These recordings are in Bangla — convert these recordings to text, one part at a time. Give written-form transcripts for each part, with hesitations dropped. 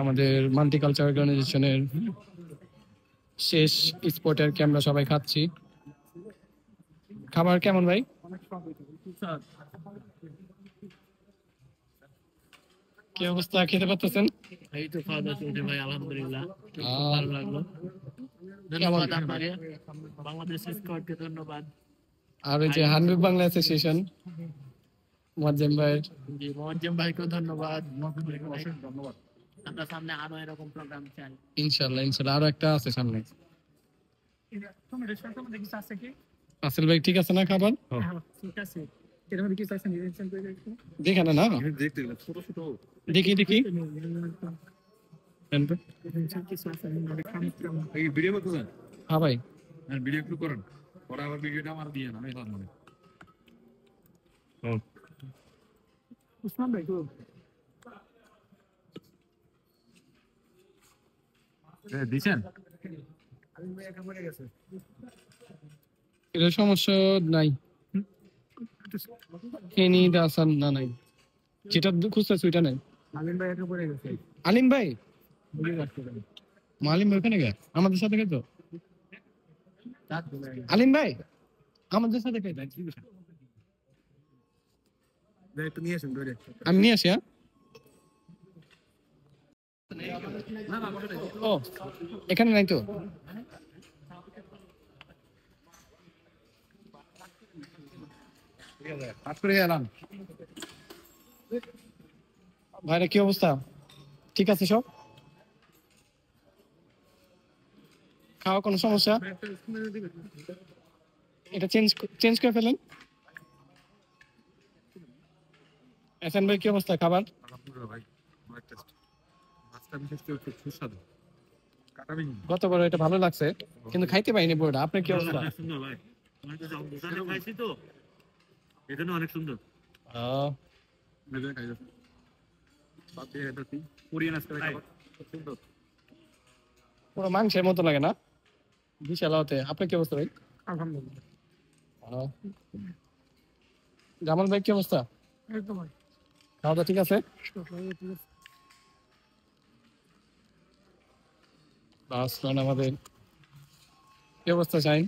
আমাদের মাল্টিকালচার অর্গানাইজেশনের শেষ স্পটের কি আমরা সবাই খাচ্ছি। খাবার কেমন ভাই? কি অবস্থা, খেতে পারতেছেন? এই তো খাওয়া দাওয়া চলছে ভাই, আলহামদুলিল্লাহ আহ, ভালো লাগলো। ধন্যবাদ আপনাকে, বাংলাদেশ স্কোয়াডকে ধন্যবাদ। আর ওই যে হানবিক বাংলা অ্যাসোসিয়েশন মোয়াজ্জেম ভাই, জি মোয়াজ্জেম ভাইকেও ধন্যবাদ। ধন্যবাদ। আমরা সামনে আরো এরকম প্রোগ্রাম চাই ইনশাল্লাহ ইনশাল্লাহ। আরো একটা আছে সামনে। আসল ভাই ঠিক আছে না খাবার? ঠিক আছে। দেখে না না দেখি দেখি। ভিডিও করতেছেন? হ্যাঁ ভাই ভিডিও একটু করেন, পরে আবার ভিডিওটা আমার দিয়ে না, আমি তার মানে উসমান ভাই তো দিছেন। এটা সমস্যা নাই। এনি দাসান না নাই, যেটা খুঁজতেছি ওইটা নাই। আলিম ভাই একা পড়ে গেছে। আলিম ভাই, আলিম ভাই ওখানে গেছে আমাদের সাথে গেছো। আলিম ভাই আমাদের সাথে কে? একটু নিয়ে আসুন ধরে। আমি নিয়ে আসি। ও এখানে নাই তো। ভাইরা কি অবস্থা, ঠিক আছে সব? খাওয়া কোনো সমস্যা? এটা চেঞ্জ চেঞ্জ করে ফেলেন। এহসান ভাই কি অবস্থা খাবার? ভাই মাছটা বিশেষ করে খুব সুস্বাদু। কাটাবি গতবার এটা ভালো লাগছে কিন্তু খাইতে পাইনি পুরোটা। আপনার কি অবস্থা? সুন্দর ভাই, আমি তো দোকানে খাইছি তো এজন্য অনেক সুন্দর। কোরিয়ান আজকে খুব সুন্দর। পুরো মাংসের মতো লাগে না, বিশাল হতে। আপনার কি অবস্থা ভাই? আলহামদুলিল্লাহ। জামাল ভাই কি অবস্থা? একদম ভাই খাওয়া দাওয়া ঠিক আছে? আমাদের কি অবস্থা চাই?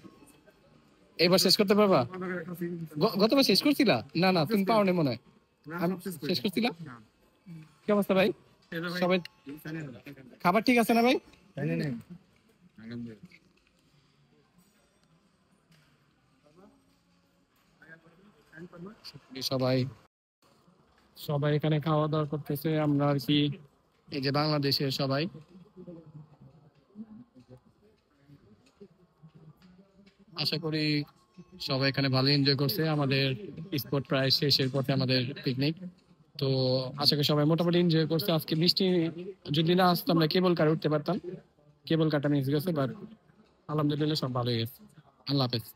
এইবার শেষ করতে পারবা? গতবার শেষ করছিলা? না না তুমি পাওনি মনে হয়। শেষ করছিলা? কি অবস্থা ভাই সবাই? খাবার ঠিক আছে না ভাই? সবাই সবাই এখানে খাওয়া দাওয়া করতেছে। আমরা আর কি এই যে বাংলাদেশের সবাই, আশা করি সবাই এখানে ভালো এনজয় করছে। আমাদের স্পট প্রায় শেষের পথে আমাদের পিকনিক, তো আশা করি সবাই মোটামুটি এনজয় করছে। আজকে বৃষ্টি যদি না আসতো আমরা কেবল কার উঠতে পারতাম, কেবল কারটা মিস গেছে, বাট আলহামদুলিল্লাহ সব ভালো হয়ে গেছে। আল্লাহ হাফেজ।